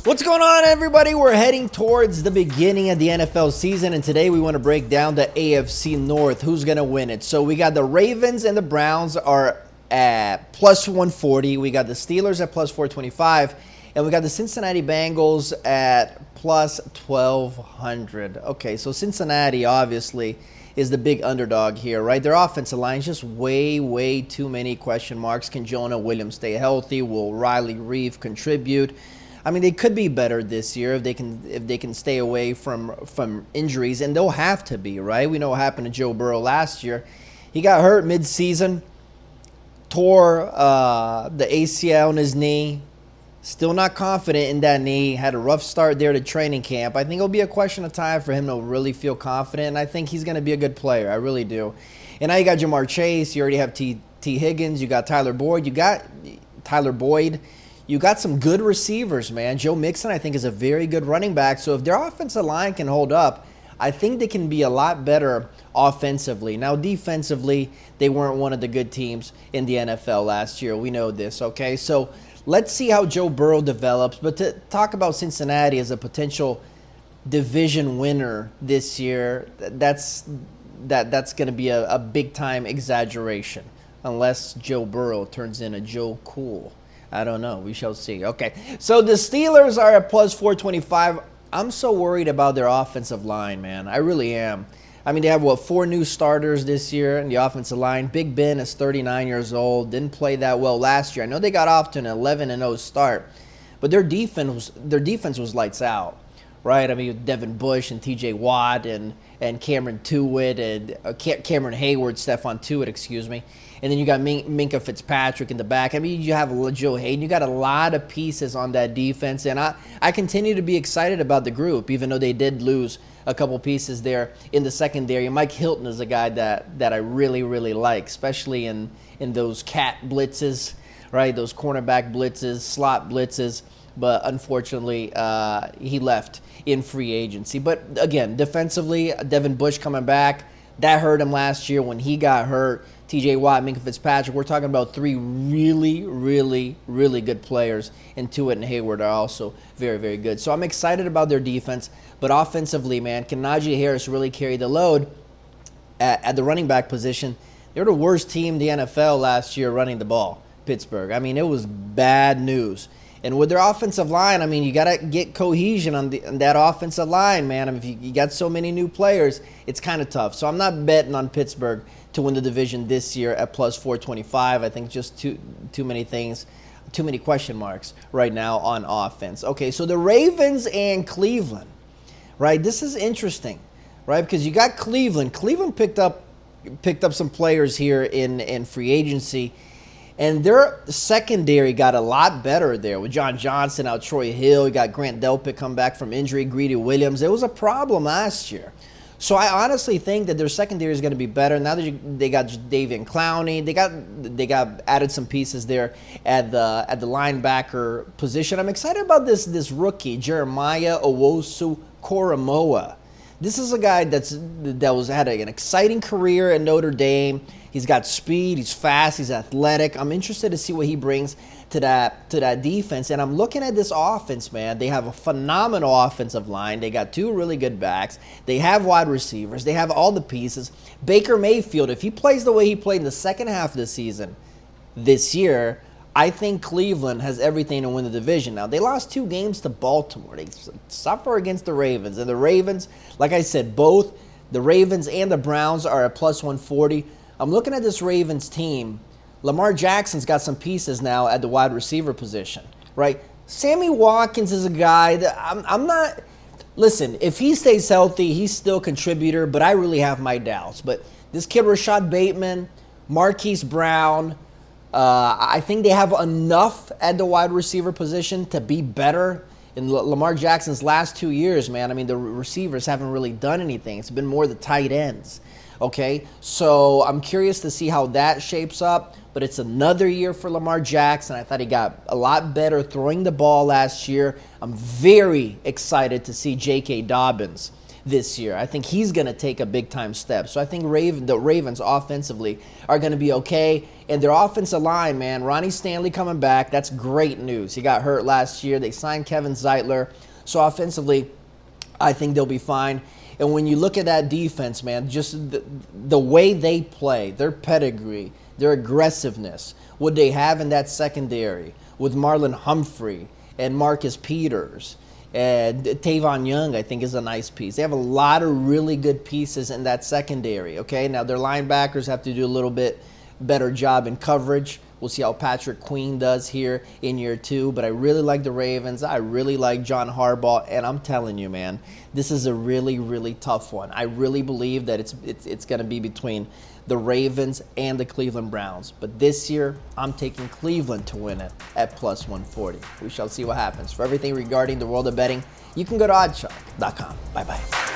What's going on, everybody? We're heading towards the beginning of the NFL season, and today we want to break down the AFC North. Who's going to win it? So we got the Ravens and the Browns are at plus 140. We got the Steelers at plus 425, and we got the Cincinnati Bengals at plus 1200. Okay, so Cincinnati obviously is the big underdog here, right? Their offensive line is just way too many question marks. Can Jonah Williams stay healthy? Will Riley Reeve contribute? I mean, they could be better this year if they can stay away from injuries, and they'll have to be, right? We know what happened to Joe Burrow last year. He got hurt mid-season, tore the ACL in his knee. Still not confident in that knee. Had a rough start there to training camp. I think it'll be a question of time for him to really feel confident, and I think he's going to be a good player. I really do. And now you got Jamar Chase. You already have T. Higgins. You got Tyler Boyd. You got some good receivers, man. Joe Mixon, I think, is a very good running back. So if their offensive line can hold up, I think they can be a lot better offensively. Now, defensively, they weren't one of the good teams in the NFL last year. We know this, okay? So let's see how Joe Burrow develops. But to talk about Cincinnati as a potential division winner this year, that's going to be a big-time exaggeration unless Joe Burrow turns in a Joe Cool. I don't know. We shall see. Okay, so the Steelers are at plus 425. I'm so worried about their offensive line, man. I really am. I mean, they have, 4 new starters this year in the offensive line. Big Ben is 39 years old. Didn't play that well last year. I know they got off to an 11-0 start, but their defense was lights out, right? I mean, Devin Bush and T.J. Watt and Cameron Tuitt and Cameron Hayward, Stephon Tuitt, excuse me. And then you got Minkah Fitzpatrick in the back. I mean, you have Joe Hayden. You got a lot of pieces on that defense. And I continue to be excited about the group, even though they did lose a couple pieces there in the secondary. Mike Hilton is a guy that I really like, especially in those cat blitzes, right? Those cornerback blitzes, slot blitzes. But unfortunately, he left in free agency. But again, defensively, Devin Bush coming back, that hurt him last year when he got hurt. T.J. Watt, Minkah Fitzpatrick, we're talking about 3 really good players, and Tuitt and Hayward are also very good. So I'm excited about their defense, but offensively, man, can Najee Harris really carry the load at the running back position? They were the worst team in the NFL last year running the ball, Pittsburgh. I mean, it was bad news. And with their offensive line, I mean, you got to get cohesion on that offensive line, man. I mean, if you got so many new players, it's kind of tough. So I'm not betting on Pittsburgh to win the division this year at plus 425. I think just too many things, too many question marks right now on offense. Okay, so the Ravens and Cleveland, right? This is interesting, right? Because you got Cleveland. Cleveland picked up some players here in free agency. And their secondary got a lot better there with John Johnson out, Troy Hill. You got Grant Delpit come back from injury, Greedy Williams. It was a problem last year. So I honestly think that their secondary is going to be better. Now that they got Davian Clowney, they got added some pieces there at the linebacker position. I'm excited about this rookie, Jeremiah Owusu-Koramoah. This is a guy had an exciting career at Notre Dame. He's got speed, he's fast, he's athletic. I'm interested to see what he brings to that defense. And I'm looking at this offense, man. They have a phenomenal offensive line. They got 2 really good backs. They have wide receivers. They have all the pieces. Baker Mayfield, if he plays the way he played in the second half of the season this year, I think Cleveland has everything to win the division. Now, they lost 2 games to Baltimore. They suffer against the Ravens. And the Ravens, like I said, both the Ravens and the Browns are at plus 140. I'm looking at this Ravens team. Lamar Jackson's got some pieces now at the wide receiver position, right? Sammy Watkins is a guy that I'm not – listen, if he stays healthy, he's still a contributor, but I really have my doubts. But this kid, Rashad Bateman, Marquise Brown, I think they have enough at the wide receiver position to be better. In Lamar Jackson's last 2 years, man, I mean, the receivers haven't really done anything. It's been more the tight ends. Okay, so I'm curious to see how that shapes up, but it's another year for Lamar Jackson. I thought he got a lot better throwing the ball last year. I'm very excited to see J.K. Dobbins this year. I think he's going to take a big-time step. So I think the Ravens offensively are going to be okay. And their offensive line, man, Ronnie Stanley coming back, that's great news. He got hurt last year. They signed Kevin Zeitler. So offensively, I think they'll be fine. And when you look at that defense, man, just the way they play, their pedigree, their aggressiveness, what they have in that secondary with Marlon Humphrey and Marcus Peters and Tavon Young, I think, is a nice piece. They have a lot of really good pieces in that secondary, okay? Now, their linebackers have to do a little bit better job in coverage. We'll see how Patrick Queen does here in year 2. But I really like the Ravens. I really like John Harbaugh. And I'm telling you, man, this is a really, really tough one. I really believe that it's going to be between the Ravens and the Cleveland Browns. But this year, I'm taking Cleveland to win it at plus 140. We shall see what happens. For everything regarding the world of betting, you can go to oddshark.com. Bye-bye.